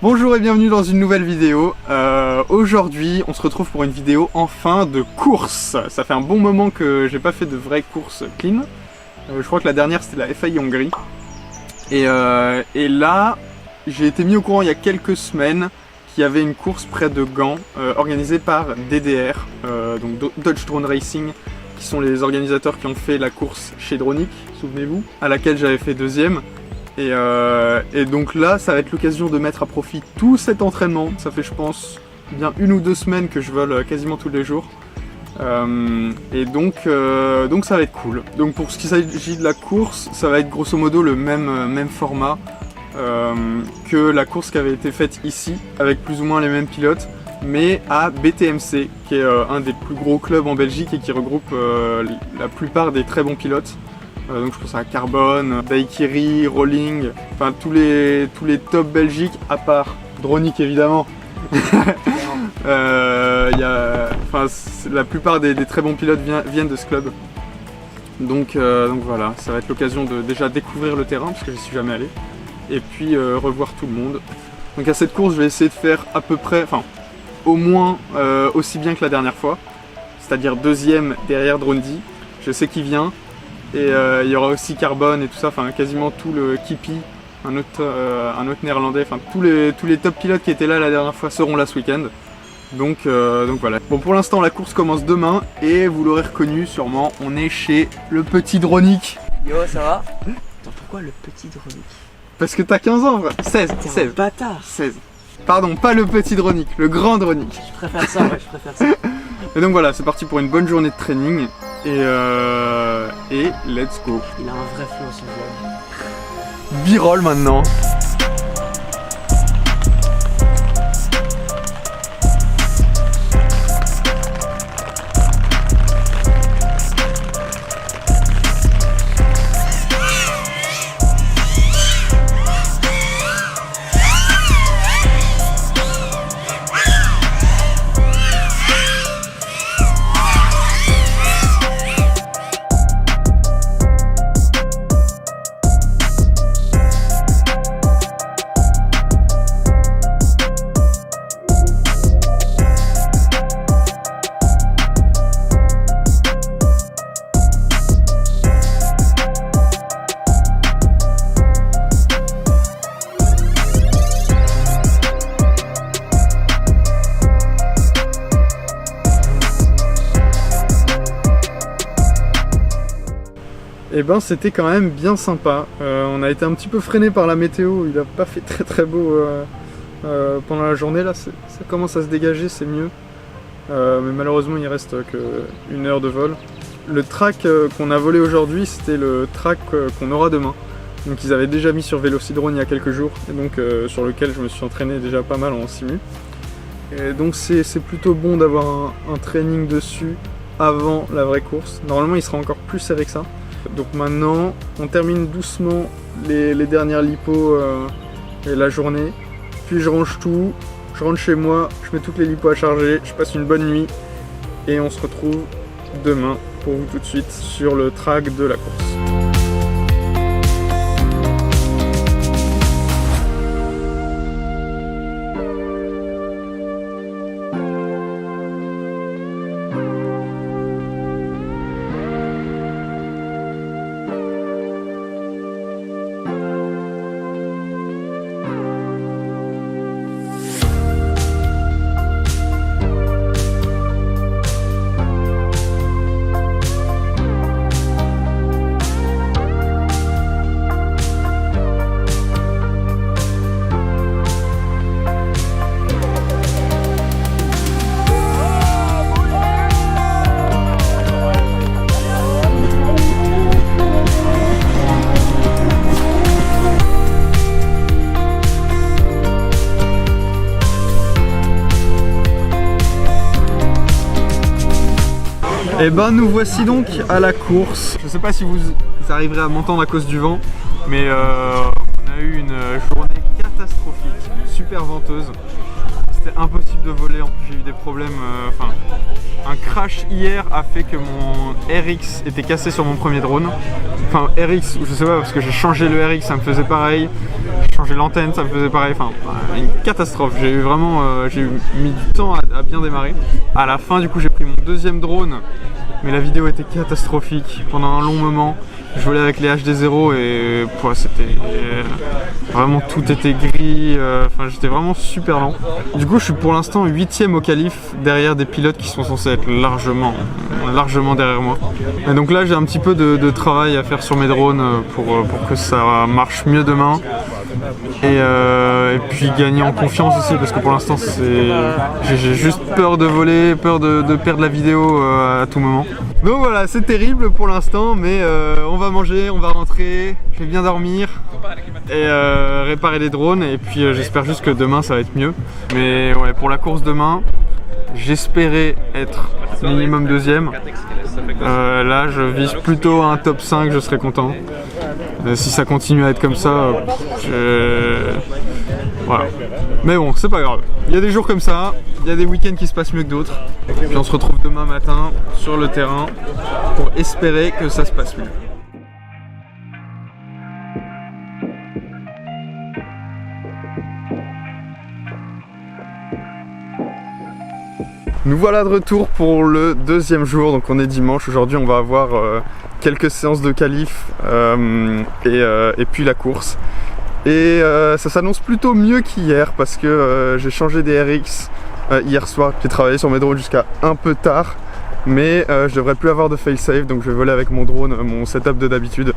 Bonjour et bienvenue dans une nouvelle vidéo. Aujourd'hui, on se retrouve pour une vidéo enfin de course. Ça fait un bon moment que j'ai pas fait de vraies courses clean. Je crois que la dernière c'était la FI Hongrie. Et là, j'ai été mis au courant il y a quelques semaines qu'il y avait une course près de Gand organisée par DDR, donc Dutch Drone Racing, qui sont les organisateurs qui ont fait la course chez Dronic, souvenez-vous, à laquelle j'avais fait deuxième. Et donc là, ça va être l'occasion de mettre à profit tout cet entraînement. Ça fait, je pense, bien 1 ou 2 semaines que je vole quasiment tous les jours. Et donc ça va être cool. Donc pour ce qui s'agit de la course, ça va être grosso modo le même format que la course qui avait été faite ici, avec plus ou moins les mêmes pilotes, mais à BTMC, qui est un des plus gros clubs en Belgique et qui regroupe la plupart des très bons pilotes. Donc je pense à Carbone, Daikiri, Rolling, enfin tous les top Belgique, à part Dronic évidemment. La plupart des très bons pilotes viennent de ce club. Donc voilà, ça va être l'occasion de déjà découvrir le terrain, parce que je n'y suis jamais allé, et puis revoir tout le monde. Donc à cette course, je vais essayer de faire à peu près, enfin au moins aussi bien que la dernière fois, c'est-à-dire deuxième derrière Drondy. Je sais qu'il vient. Et il y aura aussi Carbone et tout ça, enfin quasiment tout le Kipi, un autre néerlandais, enfin tous les top pilotes qui étaient là la dernière fois seront là ce week-end. Donc voilà. Bon, pour l'instant la course commence demain et vous l'aurez reconnu sûrement, on est chez le petit Dronic. Yo, ça va? Attends, pourquoi le petit Dronic? Parce que t'as 15 ans, 16, 16. Bâtard. 16. Pardon, pas le petit Dronic, le grand Dronic. Je préfère ça, ouais, je préfère ça. Et donc voilà, c'est parti pour une bonne journée de training. Et let's go. Il a un vrai flow ce vlog. B-roll maintenant. Et ben c'était quand même bien sympa. On a été un petit peu freiné par la météo, il a pas fait très beau pendant la journée. Là ça commence à se dégager, c'est mieux. Mais malheureusement il reste que 1 heure de vol. Le track qu'on a volé aujourd'hui, c'était le track qu'on aura demain. Donc ils avaient déjà mis sur Vélocidrone il y a quelques jours, et donc sur lequel je me suis entraîné déjà pas mal en simu. Et donc c'est plutôt bon d'avoir un training dessus avant la vraie course. Normalement il sera encore plus serré que ça. Donc maintenant, on termine doucement les dernières lipos et la journée. Puis je range tout, je rentre chez moi, je mets toutes les lipos à charger, je passe une bonne nuit. Et on se retrouve demain pour vous tout de suite sur le track de la course. Et ben nous voici donc à la course. Je sais pas si vous arriverez à m'entendre à cause du vent, mais on a eu une journée catastrophique, super venteuse. c'était impossible de voler. En plus j'ai eu des problèmes, enfin un crash hier a fait que mon RX était cassé sur mon premier drone. Enfin RX, je sais pas, parce que j'ai changé le RX, ça me faisait pareil. J'ai changé l'antenne, ça me faisait pareil. Enfin une catastrophe. J'ai eu vraiment, j'ai mis du temps à bien démarrer. À la fin du coup j'ai pris mon deuxième drone, mais la vidéo était catastrophique pendant un long moment. Je volais avec les HD0 et c'était vraiment tout était gris, enfin j'étais vraiment super lent. Du coup je suis pour l'instant 8ème au qualif derrière des pilotes qui sont censés être largement derrière moi. Et donc là j'ai un petit peu de travail à faire sur mes drones pour que ça marche mieux demain. Et puis gagner en confiance aussi parce que pour l'instant j'ai juste peur de voler, peur de perdre la vidéo à tout moment. Donc voilà, c'est terrible pour l'instant, mais on va manger, on va rentrer, je vais bien dormir et réparer les drones et puis j'espère juste que demain ça va être mieux. Mais ouais, pour la course demain, j'espérais être minimum deuxième. Là je vise plutôt un top 5, je serais content. Si ça continue à être comme ça, voilà. Mais bon, c'est pas grave. Il y a des jours comme ça, il y a des week-ends qui se passent mieux que d'autres. Puis on se retrouve demain matin sur le terrain pour espérer que ça se passe mieux. Nous voilà de retour pour le deuxième jour, donc on est dimanche. Aujourd'hui on va avoir quelques séances de qualif et puis la course. Et ça s'annonce plutôt mieux qu'hier parce que j'ai changé des RX hier soir. J'ai travaillé sur mes drones jusqu'à un peu tard, mais je devrais plus avoir de fail-safe, donc je vais voler avec mon drone, mon setup de d'habitude.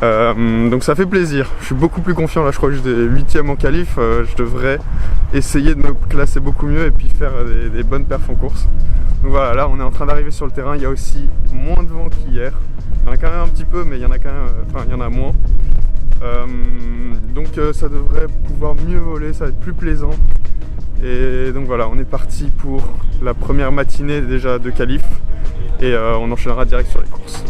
Donc ça fait plaisir, je suis beaucoup plus confiant là, je crois que j'étais 8ème en qualif, je devrais essayer de me classer beaucoup mieux et puis faire des bonnes perfs en course. Donc voilà, là on est en train d'arriver sur le terrain, il y a aussi moins de vent qu'hier, il y en a quand même un petit peu mais il y en a quand même, enfin il y en a moins. Donc ça devrait pouvoir mieux voler, ça va être plus plaisant. Et donc voilà, on est parti pour la première matinée déjà de qualif et on enchaînera direct sur les courses.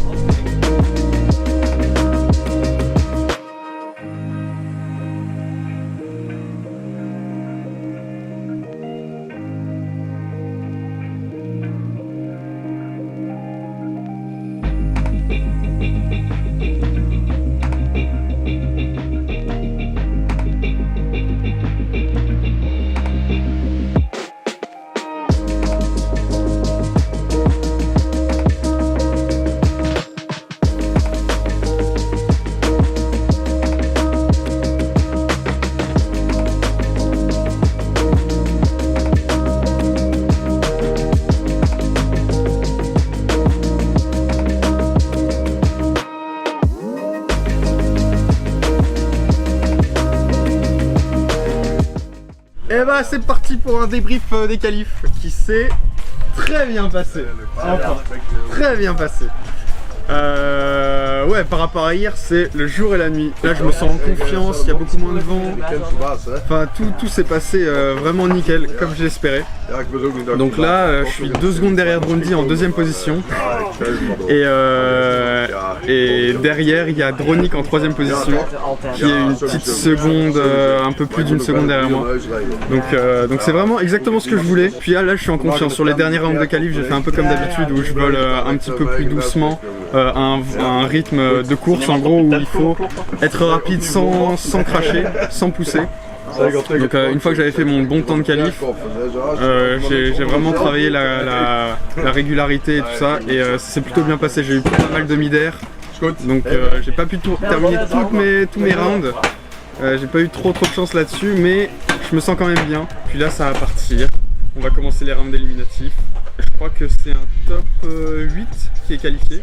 Et bah c'est parti pour un débrief des qualifs qui s'est très bien passé. Enfin, très bien passé. Ouais, par rapport à hier, c'est le jour et la nuit. Là, je me sens en confiance, il y a beaucoup moins de vent. Enfin, tout s'est passé vraiment nickel, comme je l'espérais. Donc là, je suis 2 secondes derrière Drondy en 2ème position. Et derrière, il y a Dronic en 3ème position, qui est une petite seconde, un peu plus d'une seconde derrière moi. Donc c'est vraiment exactement ce que je voulais. Puis là, je suis en confiance. Sur les derniers rounds de qualif, j'ai fait un peu comme d'habitude, où je vole un petit peu plus doucement. Un rythme de course en gros où il faut être rapide sans cracher, sans pousser. Donc une fois que j'avais fait mon bon temps de qualif, j'ai vraiment travaillé la régularité et tout ça et ça s'est plutôt bien passé. J'ai eu pas mal de mid-air, donc j'ai pas pu terminer tous mes rounds. J'ai pas eu trop de chance là-dessus, mais je me sens quand même bien. Puis là ça va partir, on va commencer les rounds éliminatifs. Je crois que c'est un top 8 qui est qualifié.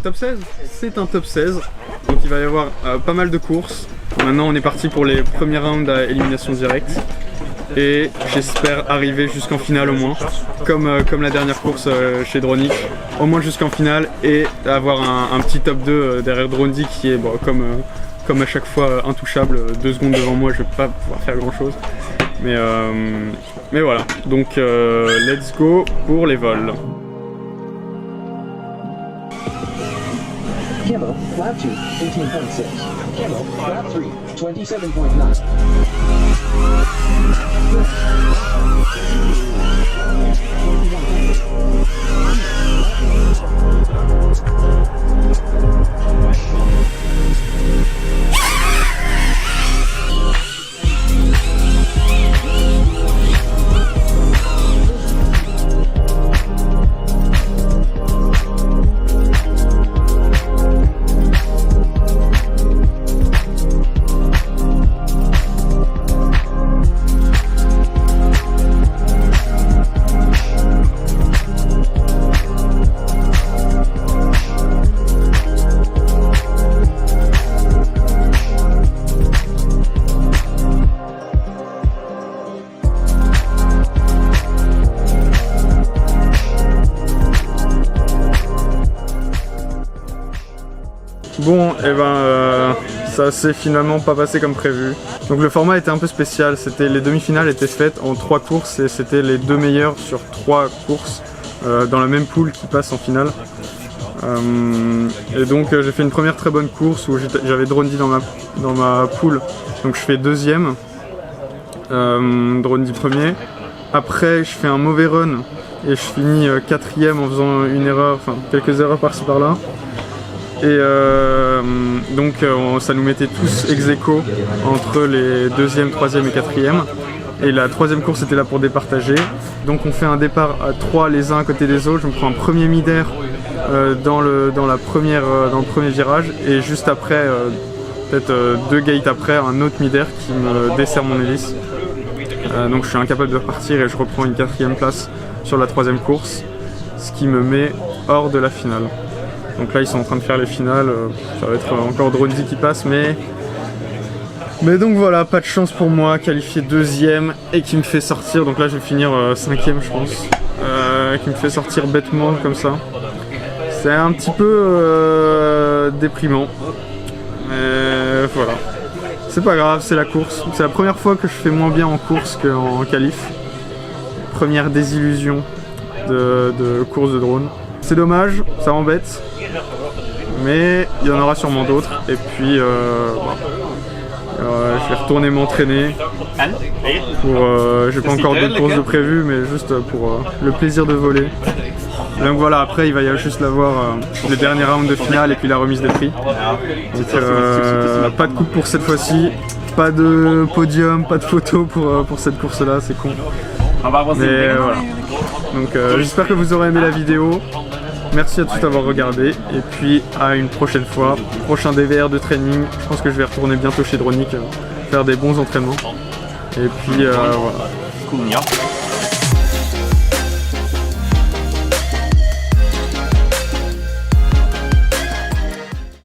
Top 16? C'est un top 16, donc il va y avoir pas mal de courses. Maintenant on est parti pour les premiers rounds à élimination directe et j'espère arriver jusqu'en finale au moins, comme la dernière course chez Dronic, au moins jusqu'en finale et avoir un petit top 2 derrière Drondy qui est bon, comme à chaque fois intouchable, 2 secondes devant moi, je vais pas pouvoir faire grand chose. Mais voilà, donc let's go pour les vols. Camo, flap 2, 18.6. Camo, flap 3, 27.9. Bon, et ça s'est finalement pas passé comme prévu. Donc le format était un peu spécial, les demi-finales étaient faites en 3 courses et c'était les 2 meilleurs sur 3 courses dans la même poule qui passent en finale. Et donc j'ai fait une première très bonne course où j'avais Dronedy dans ma poule, donc je fais 2e, Dronedy 1er. Après je fais un mauvais run et je finis 4e en faisant une erreur, enfin quelques erreurs par-ci par-là. Et donc ça nous mettait tous ex-aequo entre les 2e, 3e et 4e. Et la 3e course était là pour départager. Donc on fait un départ à 3 les uns à côté des autres. Je me prends un premier mid-air dans le premier virage. Et juste après, peut-être 2 gates après, un autre mid-air qui me dessert mon hélice. Donc je suis incapable de repartir et je reprends une 4e place sur la 3e course. Ce qui me met hors de la finale. Donc là ils sont en train de faire les finales, ça va être encore Dronedy qui passe, mais donc voilà, pas de chance pour moi, qualifié 2e et qui me fait sortir, donc là je vais finir 5e je pense, qui me fait sortir bêtement comme ça. C'est un petit peu déprimant, mais voilà. C'est pas grave, c'est la course, c'est la première fois que je fais moins bien en course qu'en qualif. Première désillusion de course de drone. C'est dommage, ça m'embête, mais il y en aura sûrement d'autres. Et puis, je vais retourner m'entraîner. J'ai pas encore d'autres courses de prévues, mais juste pour le plaisir de voler. Donc voilà, après il va y avoir juste le dernier round de finale et puis la remise des prix. Donc, pas de coupe pour cette fois-ci, pas de podium, pas de photo pour cette course-là, c'est con. Mais voilà. Donc j'espère que vous aurez aimé la vidéo. Merci à tous d'avoir regardé. Et puis à une prochaine fois. Prochain DVR de training. Je pense que je vais retourner bientôt chez Dronic faire des bons entraînements. Et puis voilà.